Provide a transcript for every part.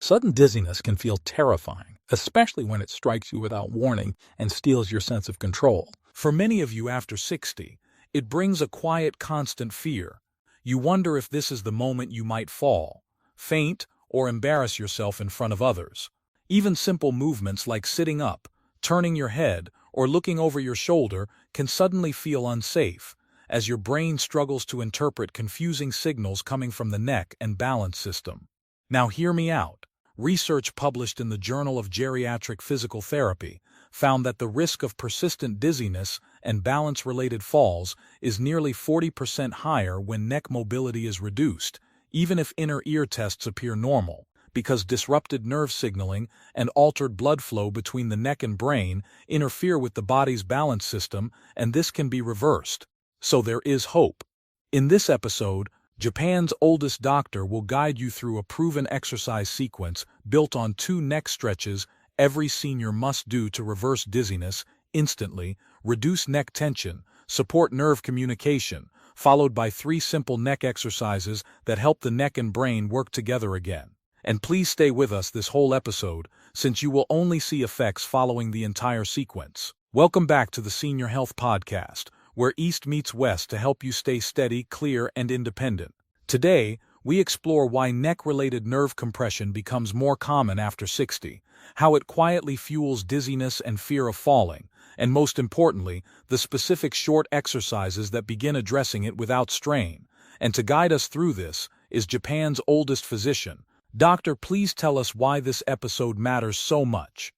Sudden dizziness can feel terrifying, especially when it strikes you without warning and steals your sense of control. For many of you after 60, it brings a quiet, constant fear. You wonder if this is the moment you might fall, faint, or embarrass yourself in front of others. Even simple movements like sitting up, turning your head, or looking over your shoulder can suddenly feel unsafe, as your brain struggles to interpret confusing signals coming from the neck and balance system. Now hear me out. Research published in the Journal of Geriatric Physical Therapy found that the risk of persistent dizziness and balance-related falls is nearly 40% higher when neck mobility is reduced, even if inner ear tests appear normal, because disrupted nerve signaling and altered blood flow between the neck and brain interfere with the body's balance system, and this can be reversed. So there is hope. In this episode, Japan's oldest doctor will guide you through a proven exercise sequence built on 2 neck stretches every senior must do to reverse dizziness instantly, reduce neck tension, support nerve communication, followed by 3 simple neck exercises that help the neck and brain work together again. And please stay with us this whole episode, since you will only see effects following the entire sequence. Welcome back to the Senior Health Podcast, where East meets West to help you stay steady, clear, and independent. Today, we explore why neck-related nerve compression becomes more common after 60, how it quietly fuels dizziness and fear of falling, and most importantly, the specific short exercises that begin addressing it without strain. And to guide us through this is Japan's oldest physician. Doctor, please tell us why this episode matters so much.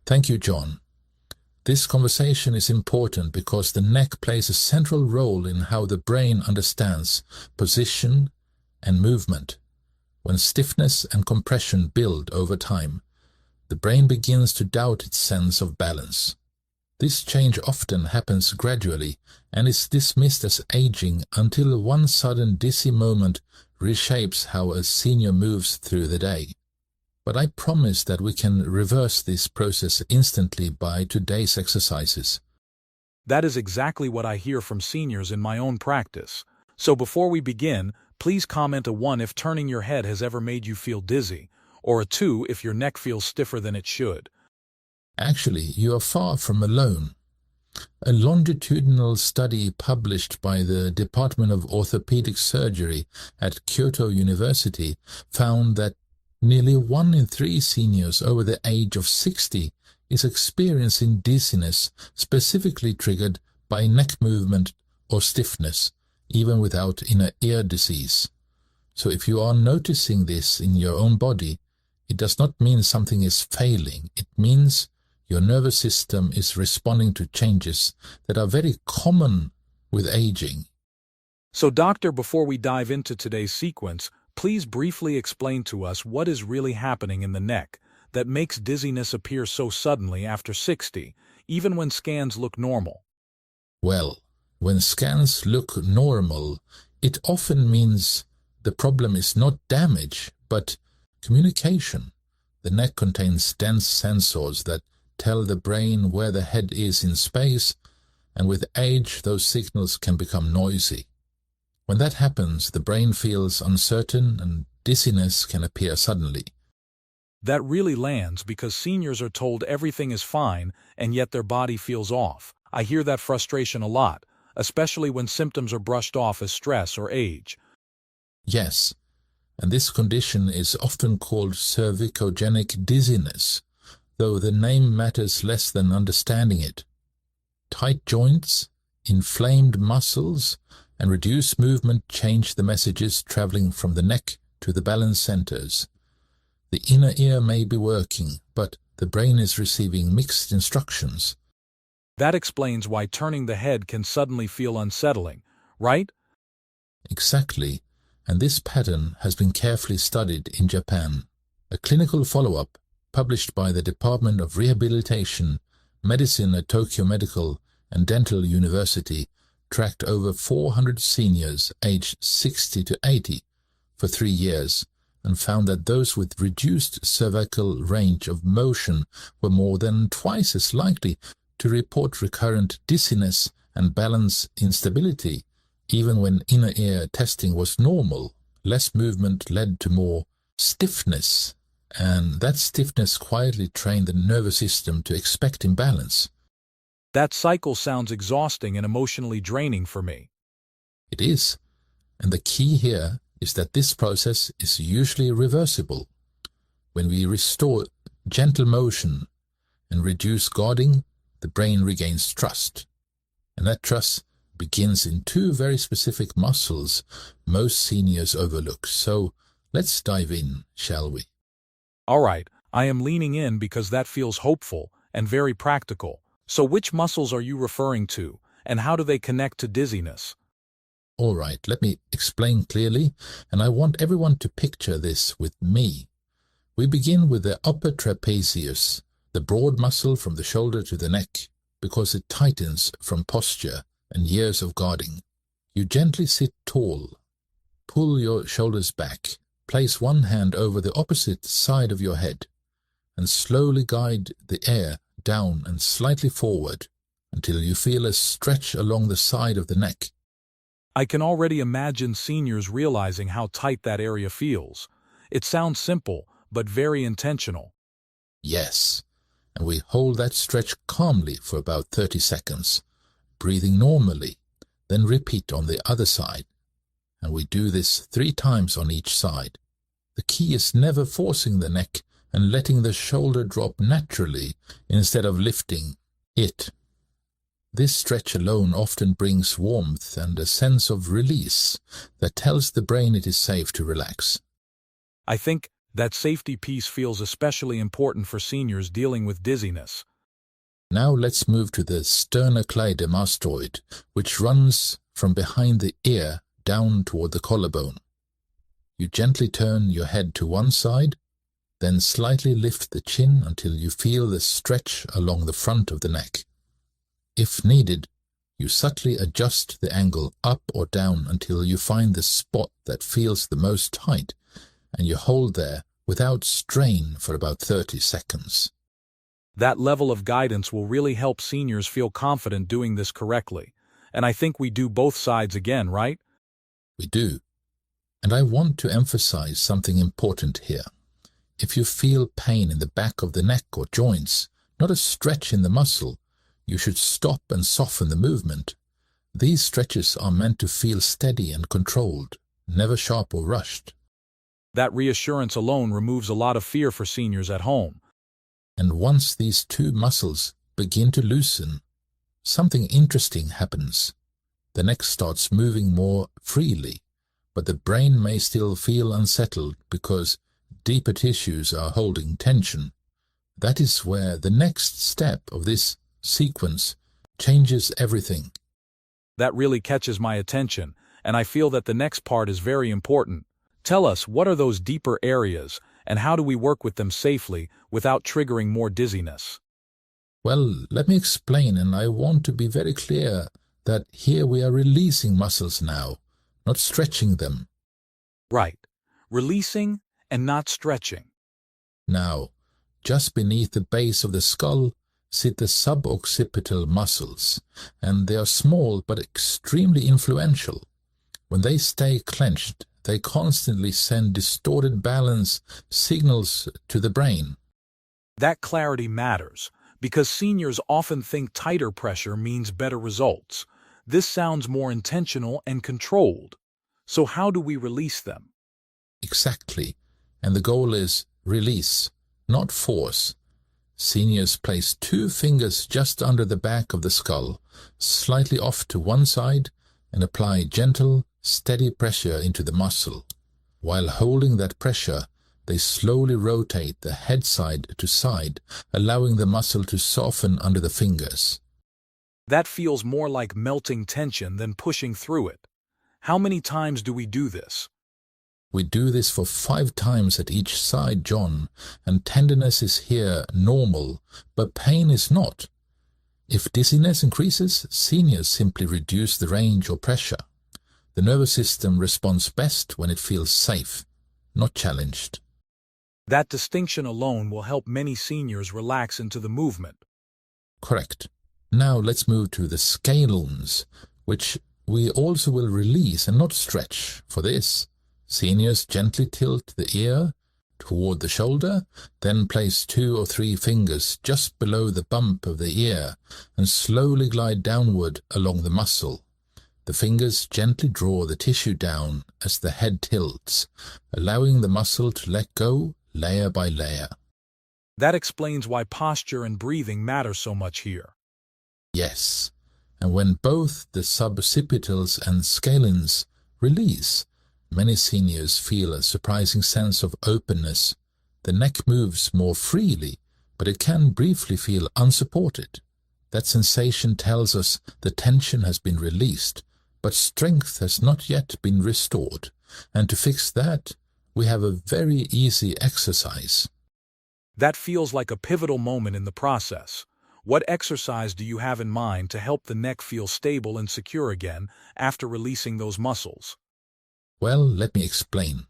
Thank you, John. This conversation is important because the neck plays a central role in how the brain understands position and movement. When stiffness and compression build over time, the brain begins to doubt its sense of balance. This change often happens gradually and is dismissed as aging until one sudden dizzy moment reshapes how a senior moves through the day. But I promise that we can reverse this process instantly by today's exercises. That is exactly what I hear from seniors in my own practice. So before we begin, please comment a 1 if turning your head has ever made you feel dizzy, or a 2 if your neck feels stiffer than it should. Actually, you are far from alone. A longitudinal study published by the Department of Orthopedic Surgery at Kyoto University found that nearly 1 in 3 seniors over the age of 60 is experiencing dizziness specifically triggered by neck movement or stiffness, even without inner ear disease. So if you are noticing this in your own body, it does not mean something is failing. It means your nervous system is responding to changes that are very common with aging. So doctor, before we dive into today's sequence, please briefly explain to us what is really happening in the neck that makes dizziness appear so suddenly after 60, even when scans look normal. Well, when scans look normal, it often means the problem is not damage, but communication. The neck contains dense sensors that tell the brain where the head is in space, and with age those signals can become noisy. When that happens, the brain feels uncertain and dizziness can appear suddenly. That really lands because seniors are told everything is fine and yet their body feels off. I hear that frustration a lot, especially when symptoms are brushed off as stress or age. Yes, and this condition is often called cervicogenic dizziness, though the name matters less than understanding it. Tight joints, inflamed muscles, and reduced movement change the messages traveling from the neck to the balance centers. The inner ear may be working, but the brain is receiving mixed instructions. That explains why turning the head can suddenly feel unsettling, right? Exactly, and this pattern has been carefully studied in Japan. A clinical follow-up published by the Department of Rehabilitation, Medicine at Tokyo Medical and Dental University tracked over 400 seniors aged 60 to 80 for 3 years and found that those with reduced cervical range of motion were more than twice as likely to report recurrent dizziness and balance instability, even when inner ear testing was normal. Less movement led to more stiffness And that stiffness quietly trained the nervous system to expect imbalance. That cycle sounds exhausting and emotionally draining for me. It is. And the key here is that this process is usually reversible. When we restore gentle motion and reduce guarding, the brain regains trust. And that trust begins in two very specific muscles most seniors overlook. So let's dive in, shall we? All right, I am leaning in because that feels hopeful and very practical. So which muscles are you referring to, and how do they connect to dizziness? All right, let me explain clearly, and I want everyone to picture this with me. We begin with the upper trapezius, the broad muscle from the shoulder to the neck, because it tightens from posture and years of guarding. You gently sit tall. Pull your shoulders back. Place one hand over the opposite side of your head and slowly guide the air down and slightly forward until you feel a stretch along the side of the neck. I can already imagine seniors realizing how tight that area feels. It sounds simple, but very intentional. Yes, and we hold that stretch calmly for about 30 seconds, breathing normally, then repeat on the other side. And we do this 3 times on each side. The key is never forcing the neck and letting the shoulder drop naturally instead of lifting it. This stretch alone often brings warmth and a sense of release that tells the brain it is safe to relax. I think that safety piece feels especially important for seniors dealing with dizziness. Now let's move to the sternocleidomastoid, which runs from behind the ear down toward the collarbone. You gently turn your head to one side, then slightly lift the chin until you feel the stretch along the front of the neck. If needed, you subtly adjust the angle up or down until you find the spot that feels the most tight, and you hold there without strain for about 30 seconds. That level of guidance will really help seniors feel confident doing this correctly. And I think we do both sides again, right? We do. And I want to emphasize something important here. If you feel pain in the back of the neck or joints, not a stretch in the muscle, you should stop and soften the movement. These stretches are meant to feel steady and controlled, never sharp or rushed. That reassurance alone removes a lot of fear for seniors at home. And once these two muscles begin to loosen, something interesting happens. The neck starts moving more freely, but the brain may still feel unsettled because deeper tissues are holding tension. That is where the next step of this sequence changes everything. That really catches my attention, and I feel that the next part is very important. Tell us, what are those deeper areas, and how do we work with them safely without triggering more dizziness? Well, let me explain, and I want to be very clear that here we are releasing muscles now, not stretching them. Right. Releasing and not stretching. Now, just beneath the base of the skull sit the suboccipital muscles, and they are small but extremely influential. When they stay clenched, they constantly send distorted balance signals to the brain. That clarity matters, because seniors often think tighter pressure means better results. This sounds more intentional and controlled. So how do we release them? Exactly. And the goal is release, not force. Seniors place 2 fingers just under the back of the skull, slightly off to one side, and apply gentle, steady pressure into the muscle. While holding that pressure, they slowly rotate the head side to side, allowing the muscle to soften under the fingers. That feels more like melting tension than pushing through it. How many times do we do this? We do this for 5 times at each side, John, and tenderness is here normal, but pain is not. If dizziness increases, seniors simply reduce the range or pressure. The nervous system responds best when it feels safe, not challenged. That distinction alone will help many seniors relax into the movement. Correct. Now let's move to the scalenes, which we also will release and not stretch. For this, seniors gently tilt the ear toward the shoulder, then place 2 or 3 fingers just below the bump of the ear and slowly glide downward along the muscle. The fingers gently draw the tissue down as the head tilts, allowing the muscle to let go layer by layer. That explains why posture and breathing matter so much here. Yes, and when both the suboccipitals and scalens release, many seniors feel a surprising sense of openness. The neck moves more freely, but it can briefly feel unsupported. That sensation tells us the tension has been released, but strength has not yet been restored. And to fix that, we have a very easy exercise. That feels like a pivotal moment in the process. What exercise do you have in mind to help the neck feel stable and secure again after releasing those muscles? Well, let me explain.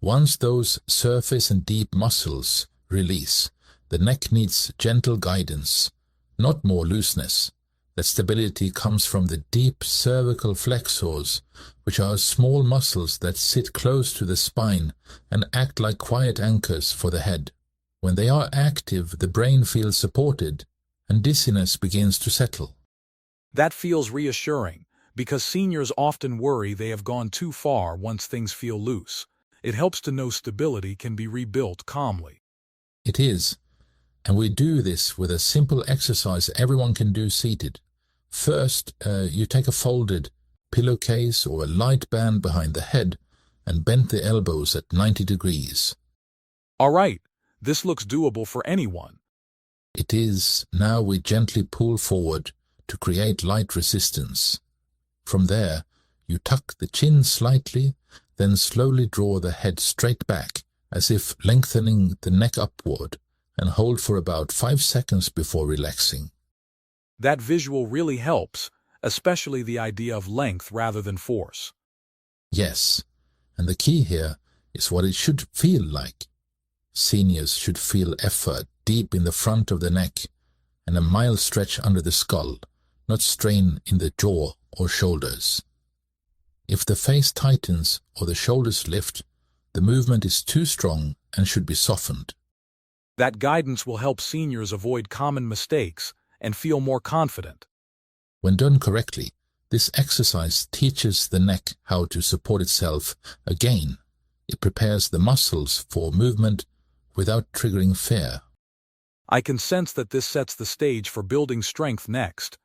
Once those surface and deep muscles release, the neck needs gentle guidance, not more looseness. That stability comes from the deep cervical flexors, which are small muscles that sit close to the spine and act like quiet anchors for the head. When they are active, the brain feels supported, and dizziness begins to settle. That feels reassuring, because seniors often worry they have gone too far once things feel loose. It helps to know stability can be rebuilt calmly. It is, and we do this with a simple exercise everyone can do seated. First, you take a folded pillowcase or a light band behind the head and bend the elbows at 90 degrees. All right, this looks doable for anyone. It is. Now we gently pull forward to create light resistance. From there, you tuck the chin slightly, then slowly draw the head straight back, as if lengthening the neck upward, and hold for about 5 seconds before relaxing. That visual really helps, especially the idea of length rather than force. Yes, and the key here is what it should feel like. Seniors should feel effort deep in the front of the neck and a mild stretch under the skull, not strain in the jaw or shoulders. If the face tightens or the shoulders lift, the movement is too strong and should be softened. That guidance will help seniors avoid common mistakes and feel more confident. When done correctly, this exercise teaches the neck how to support itself again. It prepares the muscles for movement without triggering fear. I can sense that this sets the stage for building strength next.